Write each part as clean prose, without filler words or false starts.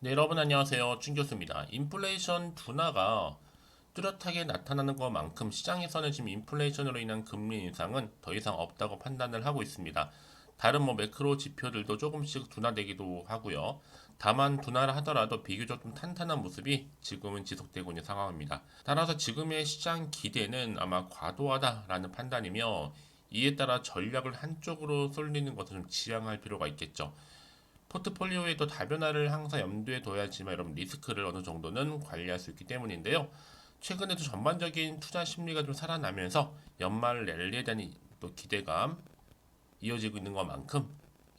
네, 여러분 안녕하세요. 준 교수입니다. 인플레이션 둔화가 뚜렷하게 나타나는 것만큼 시장에서는 지금 인플레이션으로 인한 금리 인상은 더 이상 없다고 판단을 하고 있습니다. 다른 매크로 지표들도 조금씩 둔화되기도 하고요. 다만 둔화를 하더라도 비교적 좀 탄탄한 모습이 지금은 지속되고 있는 상황입니다. 따라서 지금의 시장 기대는 아마 과도하다라는 판단이며 이에 따라 전략을 한쪽으로 쏠리는 것을 좀 지양할 필요가 있겠죠. 포트폴리오에도 다변화를 항상 염두에 둬야지만 여러분 리스크를 어느 정도는 관리할 수 있기 때문인데요. 최근에도 전반적인 투자 심리가 좀 살아나면서 연말 랠리에 대한 또 기대감 이어지고 있는 것만큼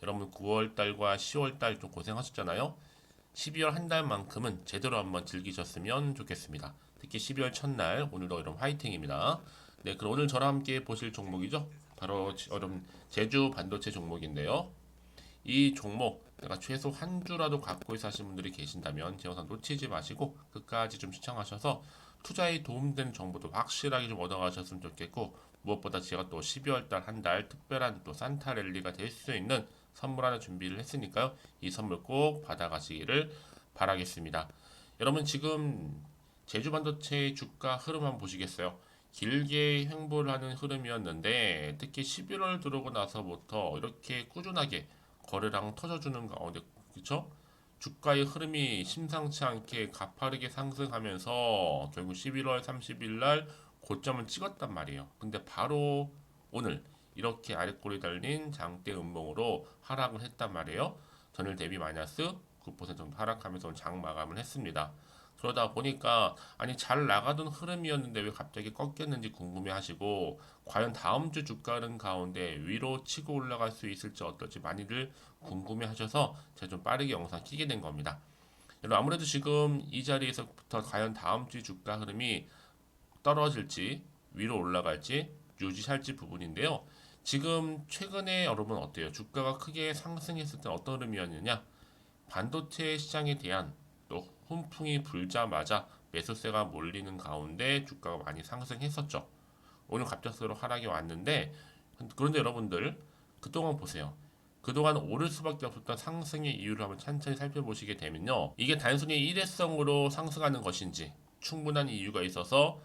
여러분 9월 달과 10월 달 좀 고생하셨잖아요. 12월 한 달만큼은 제대로 한번 즐기셨으면 좋겠습니다. 특히 12월 첫날 오늘도 여러분 화이팅입니다. 네, 그럼 오늘 저랑 함께 보실 종목이죠. 바로 여러분 제주 반도체 종목인데요. 이 종목 내가 최소 한 주라도 갖고 있어 하시는 분들이 계신다면 제 영상 놓치지 마시고 끝까지 좀 시청하셔서 투자에 도움되는 정보도 확실하게 좀 얻어가셨으면 좋겠고, 무엇보다 제가 또 12월 달 한 달 특별한 또 산타 랠리가 될 수 있는 선물 하나 준비를 했으니까요. 이 선물 꼭 받아가시기를 바라겠습니다. 여러분 지금 제주 반도체 주가 흐름 한번 보시겠어요? 길게 횡보를 하는 흐름이었는데 특히 11월 들어오고 나서부터 이렇게 꾸준하게 거래량 터져주는 가운데, 그쵸? 주가의 흐름이 심상치 않게 가파르게 상승하면서 결국 11월 30일 날 고점을 찍었단 말이에요. 근데 바로 오늘 이렇게 아랫골이 달린 장대 음봉으로 하락을 했단 말이에요. 전일 대비 마이너스 9% 정도 하락하면서 오늘 장 마감을 했습니다. 그러다 보니까 아니 잘 나가던 흐름이었는데 왜 갑자기 꺾였는지 궁금해 하시고, 과연 다음 주 주가는 가운데 위로 치고 올라갈 수 있을지 어떨지 많이들 궁금해 하셔서 제가 좀 빠르게 영상 키게 된 겁니다. 여러분 아무래도 지금 이 자리에서부터 과연 다음 주 주가 흐름이 떨어질지 위로 올라갈지 유지할지 부분인데요. 지금 최근에 여러분 어때요? 주가가 크게 상승했을 때 어떤 흐름이었느냐? 반도체 시장에 대한 또 훈풍이 불자마자 매수세가 몰리는 가운데 주가가 많이 상승했었죠. 오늘 갑작스러운 하락이 왔는데, 그런데 여러분들 그동안 보세요. 그동안 오를 수밖에 없었던 상승의 이유를 한번 천천히 살펴보시게 되면요. 이게 단순히 일회성으로 상승하는 것인지 충분한 이유가 있어서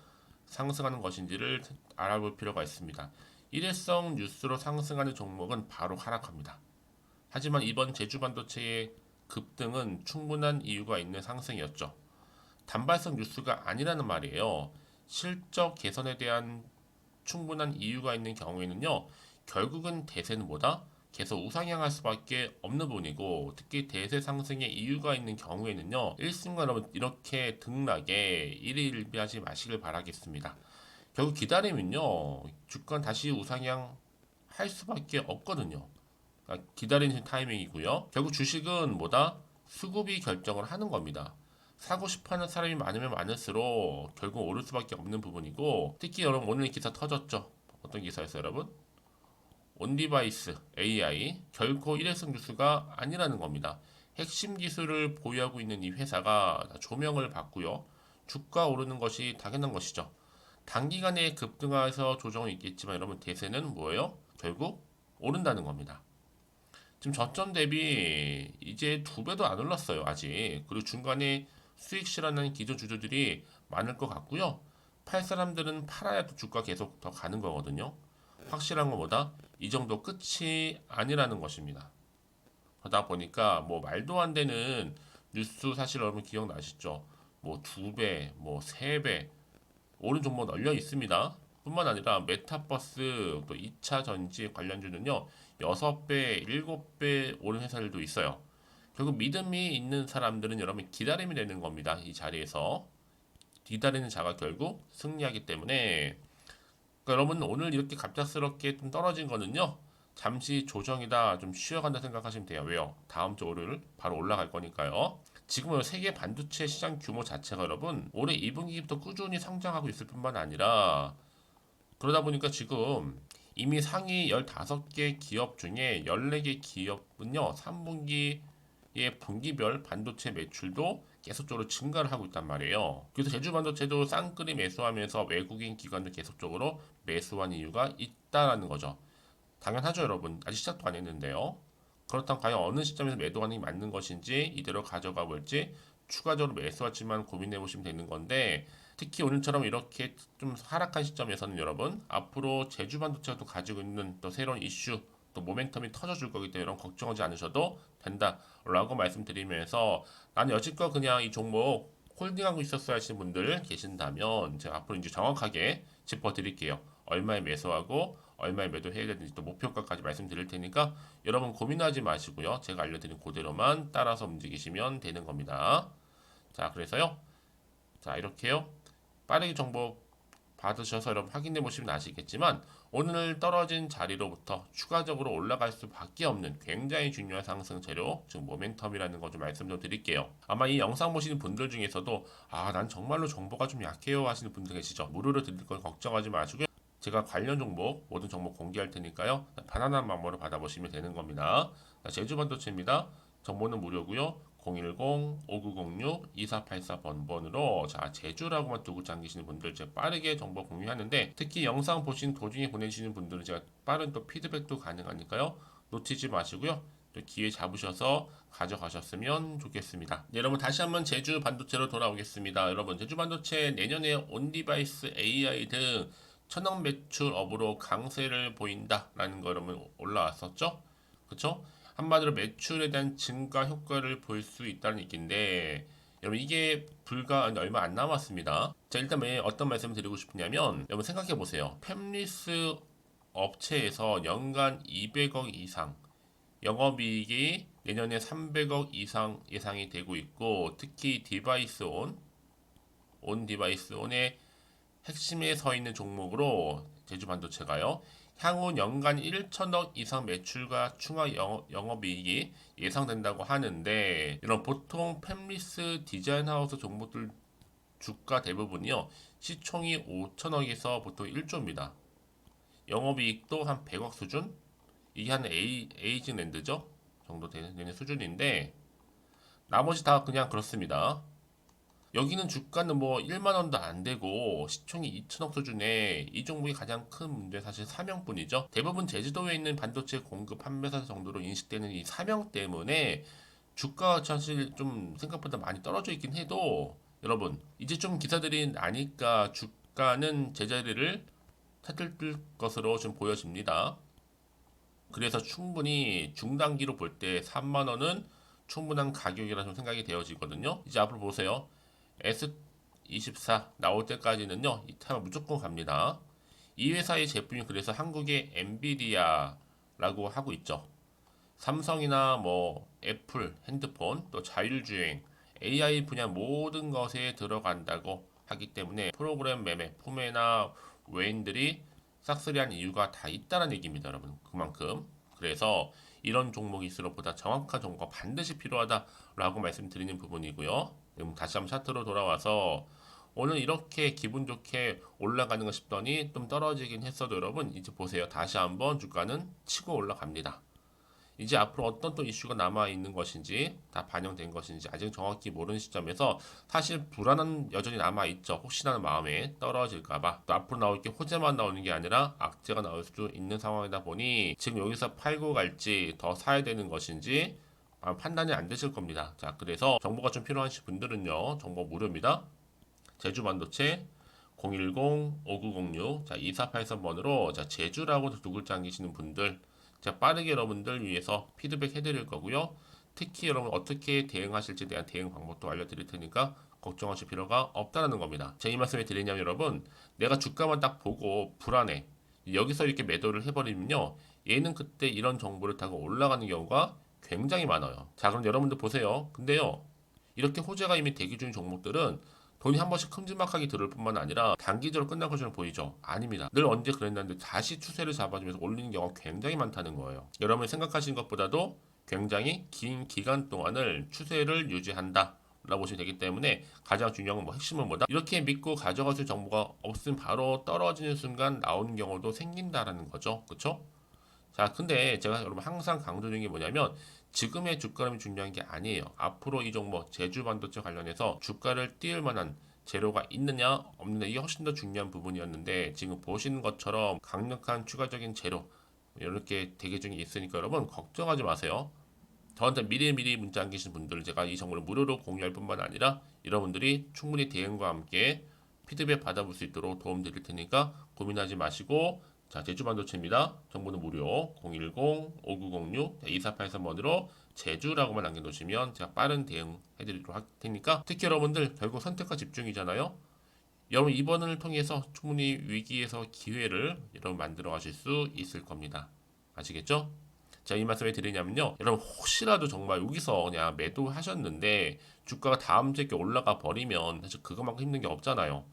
상승하는 것인지를 알아볼 필요가 있습니다. 일회성 뉴스로 상승하는 종목은 바로 하락합니다. 하지만 이번 제주 반도체의 급등은 충분한 이유가 있는 상승이었죠. 단발성 뉴스가 아니라는 말이에요. 실적 개선에 대한 충분한 이유가 있는 경우에는요, 결국은 대세는 뭐다? 계속 우상향할 수밖에 없는 부분이고, 특히 대세 상승의 이유가 있는 경우에는요, 일순간 이렇게 등락에 일희일비하지 마시길 바라겠습니다. 결국 기다리면요, 주가 다시 우상향 할 수밖에 없거든요. 그러니까 기다리는 타이밍이고요. 결국 주식은 뭐다? 수급이 결정을 하는 겁니다. 사고 싶어하는 사람이 많으면 많을수록 결국 오를 수밖에 없는 부분이고, 특히 여러분 오늘 기사 터졌죠? 어떤 기사였어요, 여러분? 온디바이스 AI 결코 일회성 뉴스가 아니라는 겁니다. 핵심 기술을 보유하고 있는 이 회사가 조명을 받고요. 주가 오르는 것이 당연한 것이죠. 단기간에 급등해서 조정은 있겠지만 여러분 대세는 뭐예요? 결국 오른다는 겁니다. 지금 저점 대비 이제 두 배도 안 올랐어요, 아직. 그리고 중간에 수익 실현하는 기존 주주들이 많을 것 같고요. 팔 사람들은 팔아야 또 주가 계속 더 가는 거거든요. 확실한 것보다 이 정도 끝이 아니라는 것입니다. 그러다 보니까 뭐 말도 안 되는 뉴스 사실 여러분 기억나시죠? 뭐 두 배, 뭐 세 배, 오른 종목 널려 있습니다. 뿐만 아니라 메타버스 또 2차 전지 관련주는요. 6배, 7배 오른 회사들도 있어요. 결국 믿음이 있는 사람들은 여러분 기다림이 되는 겁니다. 이 자리에서. 기다리는 자가 결국 승리하기 때문에, 그러니까 여러분 오늘 이렇게 갑작스럽게 좀 떨어진 거는요. 잠시 조정이다, 좀 쉬어간다 생각하시면 돼요. 왜요? 다음 주 월요일 바로 올라갈 거니까요. 지금은 세계 반도체 시장 규모 자체가 여러분 올해 2분기부터 꾸준히 성장하고 있을 뿐만 아니라, 그러다 보니까 지금 이미 상위 15개 기업 중에 14개 기업은요 3분기에 분기별 반도체 매출도 계속적으로 증가를 하고 있단 말이에요. 그래서 제주 반도체도 쌍끌이 매수하면서 외국인 기관도 계속적으로 매수한 이유가 있다라는 거죠. 당연하죠, 여러분. 아직 시작도 안 했는데요. 그렇다면 과연 어느 시점에서 매도하는 게 맞는 것인지 이대로 가져가 볼지 추가적으로 매수할지만 고민해 보시면 되는 건데 특히 오늘처럼 이렇게 좀 하락한 시점에서는 여러분 앞으로 제주 반도체가 또 가지고 있는 또 새로운 이슈 또 모멘텀이 터져줄 거기 때문에 여러분 걱정하지 않으셔도 된다라고 말씀드리면서 나는 여지껏 그냥 이 종목 홀딩하고 있었어야 하시는 분들 계신다면 제가 앞으로 이제 정확하게 짚어드릴게요. 얼마에 매수하고 얼마에 매도해야 되는지 또 목표가까지 말씀드릴 테니까 여러분 고민하지 마시고요. 제가 알려드린 그대로만 따라서 움직이시면 되는 겁니다. 자, 그래서요. 자, 이렇게요. 빠르게 정보 받으셔서 여러분 확인해 보시면 아시겠지만 오늘 떨어진 자리로부터 추가적으로 올라갈 수밖에 없는 굉장히 중요한 상승 재료, 즉 모멘텀이라는 거 좀 말씀 좀 드릴게요. 아마 이 영상 보시는 분들 중에서도 난 정말로 정보가 좀 약해요 하시는 분들 계시죠. 무료로 드릴 건 걱정하지 마시고요. 제가 관련 종목, 모든 종목 공개할 테니까요. 편안한 마음으로 받아보시면 되는 겁니다. 제주반도체입니다. 정보는 무료고요. 010-5906-2484번으로 자 제주라고만 두고 잠기시는 분들 제가 빠르게 정보 공유하는데 특히 영상 보신 도중에 보내주시는 분들은 제가 빠른 또 피드백도 가능하니까요. 놓치지 마시고요. 또 기회 잡으셔서 가져가셨으면 좋겠습니다. 네, 여러분 다시 한번 제주 반도체로 돌아오겠습니다. 여러분 제주 반도체 내년에 온디바이스 AI 등 천억 매출업으로 강세를 보인다라는 거 여러분 올라왔었죠? 그쵸? 한마디로 매출에 대한 증가 효과를 볼 수 있다는 얘기인데 여러분 이게 불과 얼마 안 남았습니다. 자 일단 왜 어떤 말씀을 드리고 싶으냐면 여러분 생각해 보세요. 팹리스 업체에서 연간 200억 이상 영업이익이 내년에 300억 이상 예상이 되고 있고 특히 온 디바이스 온의 핵심에 서 있는 종목으로 제주 반도체가요. 향후 연간 1천억 이상 매출과 추가 영업이익이 예상된다고 하는데 이런 보통 팹리스 디자인하우스 종목들 주가 대부분이요. 시총이 5천억에서 보통 1조입니다. 영업이익도 한 100억 수준? 이게 한 에이징 랜드죠? 정도 되는 수준인데 나머지 다 그냥 그렇습니다. 여기는 주가는 뭐 1만 원도 안 되고 시총이 2천억 수준에 이 종목이 가장 큰 문제 사실 사명뿐이죠. 대부분 제주도에 있는 반도체 공급 판매사 정도로 인식되는 이 사명 때문에 주가가 사실 좀 생각보다 많이 떨어져 있긴 해도 여러분 이제 좀 기사들이 나니까 주가는 제자리를 찾을 것으로 좀 보여집니다. 그래서 충분히 중단기로 볼 때 3만 원은 충분한 가격이라 좀 생각이 되어지거든요. 이제 앞으로 보세요. S24 나올 때까지는요, 이 타임 무조건 갑니다. 이 회사의 제품이 그래서 한국의 엔비디아라고 하고 있죠. 삼성이나 뭐 애플 핸드폰 또 자율주행 AI 분야 모든 것에 들어간다고 하기 때문에 프로그램 매매 포매나 외인들이 싹쓸이한 이유가 다 있다는 얘기입니다, 여러분. 그만큼 그래서 이런 종목일수록 보다 정확한 정보가 반드시 필요하다라고 말씀드리는 부분이고요. 다시 한번 차트로 돌아와서 오늘 이렇게 기분 좋게 올라가는 거 싶더니 좀 떨어지긴 했어도 여러분 이제 보세요. 다시 한번 주가는 치고 올라갑니다. 이제 앞으로 어떤 또 이슈가 남아 있는 것인지 다 반영된 것인지 아직 정확히 모르는 시점에서 사실 불안은 여전히 남아 있죠. 혹시나 마음에 떨어질까봐 또 앞으로 나올 게 호재만 나오는 게 아니라 악재가 나올 수도 있는 상황이다 보니 지금 여기서 팔고 갈지 더 사야 되는 것인지 판단이 안 되실 겁니다. 자, 그래서 정보가 좀 필요하신 분들은요, 정보 무료입니다. 제주 반도체 010-5906 자, 2483번으로 자, 제주라고 두 글자 남기시는 분들 자, 빠르게 여러분들 위해서 피드백 해드릴 거고요. 특히 여러분 어떻게 대응하실지에 대한 대응 방법도 알려드릴 테니까 걱정하실 필요가 없다는 겁니다. 제가 이 말씀을 드리냐면 여러분 내가 주가만 딱 보고 불안해. 여기서 이렇게 매도를 해버리면요. 얘는 그때 이런 정보를 타고 올라가는 경우가 굉장히 많아요. 자, 그럼 여러분들 보세요. 근데요. 이렇게 호재가 이미 대기 중인 종목들은 돈이 한 번씩 큼지막하게 들을 뿐만 아니라 단기적으로 끝날 것처럼 보이죠? 아닙니다. 늘 언제 그랬는데 다시 추세를 잡아주면서 올리는 경우가 굉장히 많다는 거예요. 여러분이 생각하시는 것보다도 굉장히 긴 기간 동안을 추세를 유지한다. 라고 보시면 되기 때문에 가장 중요한 건 뭐 핵심은 뭐다? 이렇게 믿고 가져가실 정보가 없으면 바로 떨어지는 순간 나오는 경우도 생긴다라는 거죠. 그쵸? 자, 근데 제가 여러분 항상 강조드리는 게 뭐냐면 지금의 주가름이 중요한 게 아니에요. 앞으로 이 종목 제주 반도체 관련해서 주가를 띄울 만한 재료가 있느냐 없느냐 이게 훨씬 더 중요한 부분이었는데 지금 보시는 것처럼 강력한 추가적인 재료 이렇게 대기 중에 있으니까 여러분 걱정하지 마세요. 저한테 미리미리 문자 남기신 분들 제가 이 정보를 무료로 공유할 뿐만 아니라 여러분들이 충분히 대응과 함께 피드백 받아볼 수 있도록 도움 드릴 테니까 고민하지 마시고, 자, 제주반도체입니다. 정보는 무료 010-5906-2483번으로 제주라고만 남겨놓으시면 제가 빠른 대응 해드리도록 할 테니까, 특히 여러분들 결국 선택과 집중이잖아요. 여러분 이번을 통해서 충분히 위기에서 기회를 여러분 만들어 가실 수 있을 겁니다. 아시겠죠? 자, 이 말씀 왜 드리냐면요, 여러분 혹시라도 정말 여기서 그냥 매도하셨는데 주가가 다음 주에 올라가 버리면 사실 그것만큼 힘든 게 없잖아요.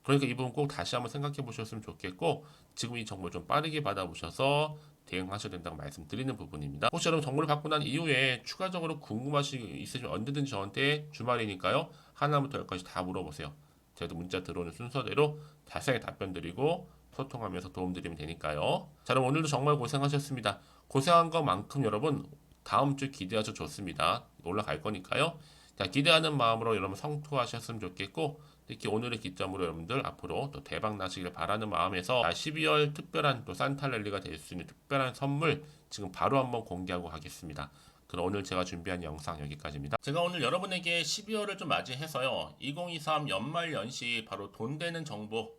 그러니까 이 부분 꼭 다시 한번 생각해 보셨으면 좋겠고, 지금 이 정보를 좀 빠르게 받아보셔서 대응하셔야 된다고 말씀드리는 부분입니다. 혹시 여러분 정보를 받고 난 이후에 추가적으로 궁금하신 게 있으시면 언제든지 저한테, 주말이니까요, 하나부터 열까지 다 물어보세요. 제가 문자 들어오는 순서대로 자세하게 답변 드리고 소통하면서 도움 드리면 되니까요. 자, 그럼 오늘도 정말 고생하셨습니다. 고생한 것만큼 여러분 다음 주 기대하셔도 좋습니다. 올라갈 거니까요. 자, 기대하는 마음으로 여러분 성투하셨으면 좋겠고, 특히 오늘의 기점으로 여러분들 앞으로 또 대박 나시길 바라는 마음에서 12월 특별한 또 산타랠리가 될 수 있는 특별한 선물 지금 바로 한번 공개하고 가겠습니다. 그럼 오늘 제가 준비한 영상 여기까지입니다. 제가 오늘 여러분에게 12월을 좀 맞이해서요, 2023 연말 연시 바로 돈 되는 정보,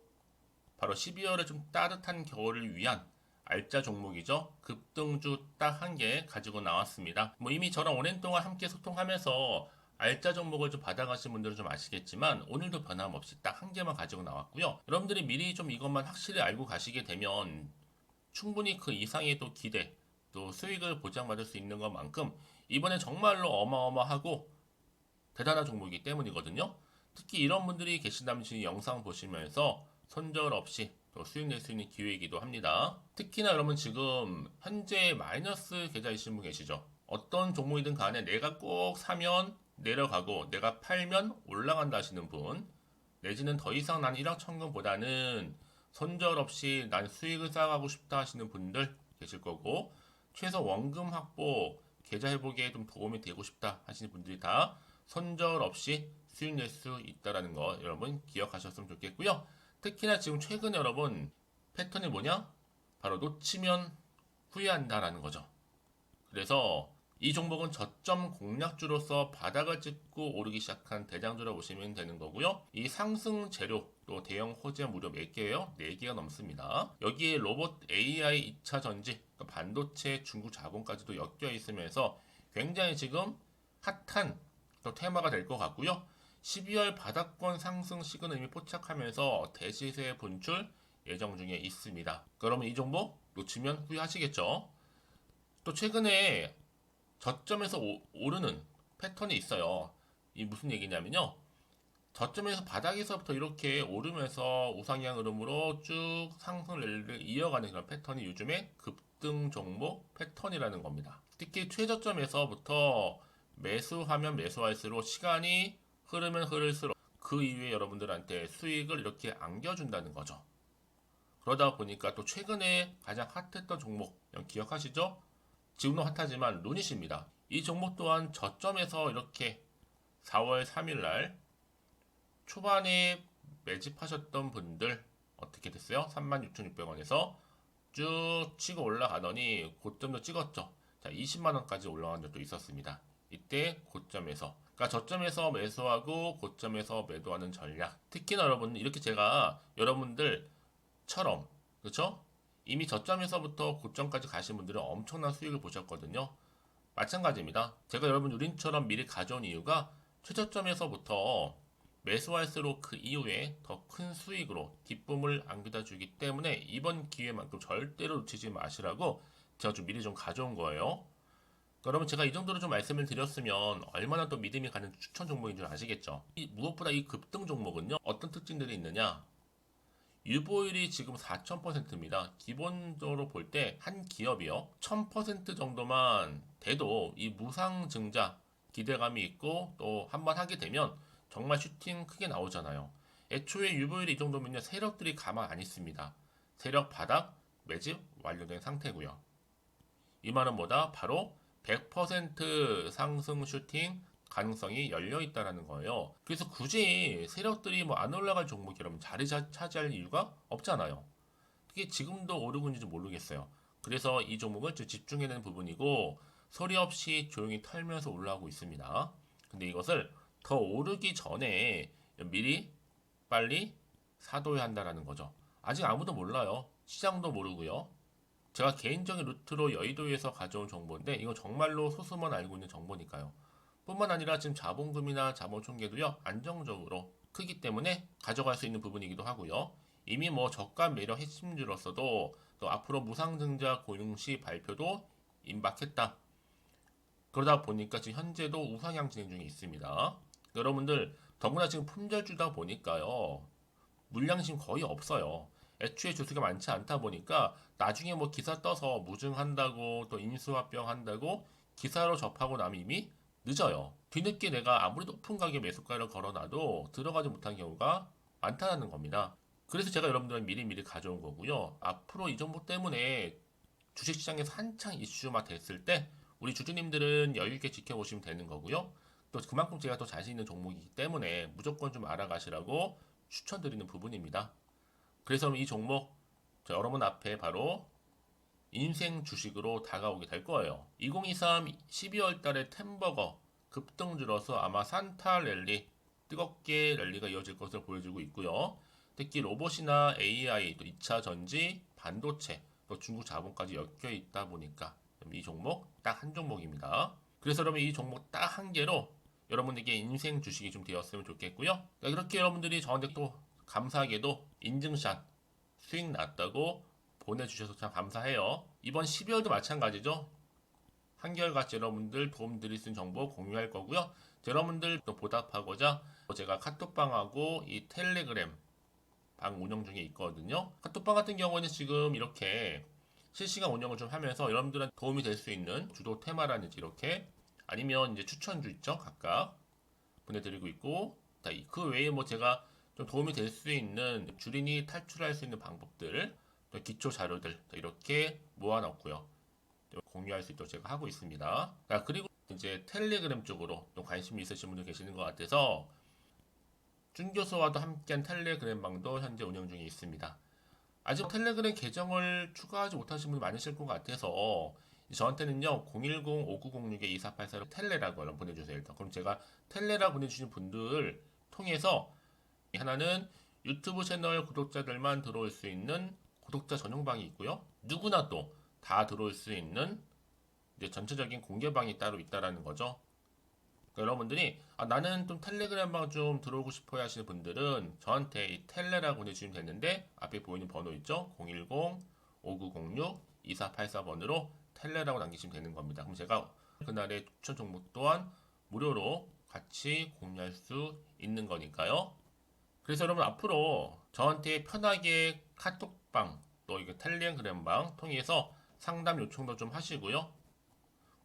바로 12월에 좀 따뜻한 겨울을 위한 알짜 종목이죠. 급등주 딱 한 개 가지고 나왔습니다. 뭐 이미 저랑 오랜 동안 함께 소통하면서 알짜 종목을 좀 받아가신 분들은 좀 아시겠지만 오늘도 변함없이 딱 한 개만 가지고 나왔고요. 여러분들이 미리 좀 이것만 확실히 알고 가시게 되면 충분히 그 이상의 또 기대, 또 수익을 보장받을 수 있는 것만큼 이번에 정말로 어마어마하고 대단한 종목이기 때문이거든요. 특히 이런 분들이 계신다면 지금 영상 보시면서 손절 없이 또 수익 낼 수 있는 기회이기도 합니다. 특히나 여러분 지금 현재 마이너스 계좌이신 분 계시죠? 어떤 종목이든 간에 내가 꼭 사면 내려가고 내가 팔면 올라간다 하시는 분, 내지는 더 이상 난 일확천금보다는 손절 없이 난 수익을 쌓아가고 싶다 하시는 분들 계실 거고, 최소 원금 확보, 계좌 회복에 좀 도움이 되고 싶다 하시는 분들이 다 손절 없이 수익 낼 수 있다는 거 여러분 기억하셨으면 좋겠고요. 특히나 지금 최근에 여러분 패턴이 뭐냐? 바로 놓치면 후회한다라는 거죠. 그래서 이 종목은 저점 공략주로서 바닥을 찍고 오르기 시작한 대장주라고 보시면 되는 거고요. 이 상승 재료 또 대형 호재 무려 몇 개예요? 4개가 넘습니다. 여기에 로봇 AI 2차 전지, 그러니까 반도체 중국 자본까지도 엮여 있으면서 굉장히 지금 핫한 또 테마가 될 것 같고요. 12월 바닥권 상승 시그널 이미 포착하면서 대시세 분출 예정 중에 있습니다. 그러면 이 종목 놓치면 후회하시겠죠? 또 최근에 저점에서 오르는 패턴이 있어요. 이 무슨 얘기냐면요, 저점에서 바닥에서부터 이렇게 오르면서 우상향 흐름으로 쭉 상승 랠리를 이어가는 그런 패턴이 요즘에 급등 종목 패턴이라는 겁니다. 특히 최저점에서부터 매수하면 매수할수록 시간이 흐르면 흐를수록 그 이후에 여러분들한테 수익을 이렇게 안겨준다는 거죠. 그러다 보니까 또 최근에 가장 핫했던 종목 기억하시죠? 지금도 핫하지만 루닛입니다. 이 종목 또한 저점에서 이렇게 4월 3일 날 초반에 매집하셨던 분들 어떻게 됐어요? 36,600원에서 쭉 치고 올라가더니 고점도 찍었죠. 자, 20만원까지 올라간 적도 있었습니다. 이때 고점에서, 그러니까 저점에서 매수하고 고점에서 매도하는 전략. 특히나 여러분 이렇게 제가 여러분들처럼, 그렇죠? 이미 저점에서부터 고점까지 가신 분들은 엄청난 수익을 보셨거든요. 마찬가지입니다. 제가 여러분 우린처럼 미리 가져온 이유가 최저점에서부터 매수할수록 그 이후에 더 큰 수익으로 기쁨을 안겨다 주기 때문에 이번 기회만큼 절대로 놓치지 마시라고 제가 좀 미리 좀 가져온 거예요. 그러면 제가 이 정도로 좀 말씀을 드렸으면 얼마나 또 믿음이 가는 추천 종목인 줄 아시겠죠? 무엇보다 이 급등 종목은요, 어떤 특징들이 있느냐? 유보율이 지금 4000%입니다. 기본적으로 볼 때 한 기업이요, 1000% 정도만 돼도 이 무상증자 기대감이 있고 또 한번 하게 되면 정말 슈팅 크게 나오잖아요. 애초에 유보율이 이 정도면요, 세력들이 가만 안 있습니다. 세력 바닥 매집 완료된 상태고요. 이 말은 뭐다? 바로 100% 상승 슈팅 가능성이 열려 있다라는 거예요. 그래서 굳이 세력들이 뭐 안 올라갈 종목이라면 자리 차지할 이유가 없잖아요. 그게 지금도 오르고 있는지 모르겠어요. 그래서 이 종목을 좀 집중해야 되는 부분이고 소리 없이 조용히 털면서 올라가고 있습니다. 근데 이것을 더 오르기 전에 미리 빨리 사둬야 한다라는 거죠. 아직 아무도 몰라요. 시장도 모르고요. 제가 개인적인 루트로 여의도에서 가져온 정보인데 이거 정말로 소수만 알고 있는 정보니까요. 뿐만 아니라 지금 자본금이나 자본총계도요 안정적으로 크기 때문에 가져갈 수 있는 부분이기도 하고요. 이미 뭐 저가 매력 핵심주로서도 또 앞으로 무상증자 고용시 발표도 임박했다. 그러다 보니까 지금 현재도 우상향 진행 중에 있습니다. 여러분들 더구나 지금 품절주다 보니까요. 물량심 거의 없어요. 애초에 주수가 많지 않다 보니까 나중에 뭐 기사 떠서 무증한다고 또 인수합병 한다고 기사로 접하고 나면 이미 늦어요. 뒤늦게 내가 아무리 높은 가격 매수가를 걸어놔도 들어가지 못한 경우가 많다는 겁니다. 그래서 제가 여러분들은 미리미리 가져온 거고요. 앞으로 이 정보 때문에 주식시장에서 한창 이슈가 됐을 때 우리 주주님들은 여유있게 지켜보시면 되는 거고요. 또 그만큼 제가 또 자신 있는 종목이기 때문에 무조건 좀 알아가시라고 추천드리는 부분입니다. 그래서 이 종목 여러분 앞에 바로 인생 주식으로 다가오게 될 거예요. 2023 12월 달에 템버거 급등주로서 아마 산타 랠리 뜨겁게 랠리가 이어질 것으로 보여지고 있고요. 특히 로봇이나 AI, 또 2차 전지, 반도체, 또 중국 자본까지 엮여 있다 보니까 이 종목 딱 한 종목입니다. 그래서 여러분 이 종목 딱 한 개로 여러분에게 인생 주식이 좀 되었으면 좋겠고요. 그렇게 여러분들이 저한테 또 감사하게도 인증샷 수익 났다고 보내주셔서 참 감사해요. 이번 12월도 마찬가지죠. 한결같이 여러분들 도움 드릴 수 있는 정보 공유할 거고요. 여러분들 또 보답하고자 제가 카톡방하고 이 텔레그램 방 운영 중에 있거든요. 카톡방 같은 경우는 지금 이렇게 실시간 운영을 좀 하면서 여러분들한테 도움이 될 수 있는 주도 테마라든지 이렇게 아니면 이제 추천주 있죠. 각각 보내드리고 있고 그 외에 뭐 제가 좀 도움이 될 수 있는 주린이 탈출할 수 있는 방법들 또 기초 자료들 이렇게 모아놨고요. 공유할 수 있도록 제가 하고 있습니다. 그리고 이제 텔레그램 쪽으로 좀 관심이 있으신 분들 계시는 것 같아서 준교수와도 함께한 텔레그램 방도 현재 운영 중에 있습니다. 아직 텔레그램 계정을 추가하지 못하신 분이 많으실 것 같아서 저한테는요 010-5906-2484로 텔레라고 보내주세요. 일단 그럼 제가 텔레라 보내주신 분들 통해서 하나는 유튜브 채널 구독자들만 들어올 수 있는 구독자 전용방이 있고요. 누구나 또 다 들어올 수 있는 이제 전체적인 공개방이 따로 있다라는 거죠. 그러니까 여러분들이 나는 좀 텔레그램 방 좀 들어오고 싶어요 하시는 분들은 저한테 이 텔레라고 보내주시면 되는데 앞에 보이는 번호 있죠? 010-5906-2484번으로 텔레라고 남기시면 되는 겁니다. 그럼 제가 그날의 추천 종목 또한 무료로 같이 공유할 수 있는 거니까요. 그래서 여러분 앞으로 저한테 편하게 카톡방 또 이거 텔레그램방 통해서 상담 요청도 좀 하시고요.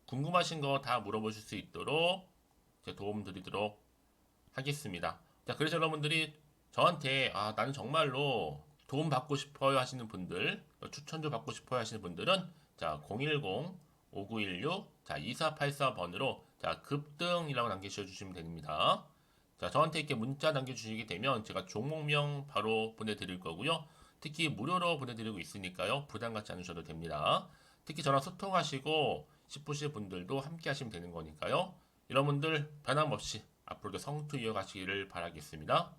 궁금하신 거 다 물어보실 수 있도록 제가 도움 드리도록 하겠습니다. 자, 그래서 여러분들이 저한테 나는 정말로 도움 받고 싶어요 하시는 분들, 추천도 받고 싶어요 하시는 분들은 자, 010-5916 자, 2484번으로 자, 급등이라고 남기셔 주시면 됩니다. 자, 저한테 이렇게 문자 남겨주시게 되면 제가 종목명 바로 보내드릴 거고요. 특히 무료로 보내드리고 있으니까요. 부담 갖지 않으셔도 됩니다. 특히 저랑 소통하시고 싶으신 분들도 함께 하시면 되는 거니까요. 여러분들 변함없이 앞으로도 성투 이어가시기를 바라겠습니다.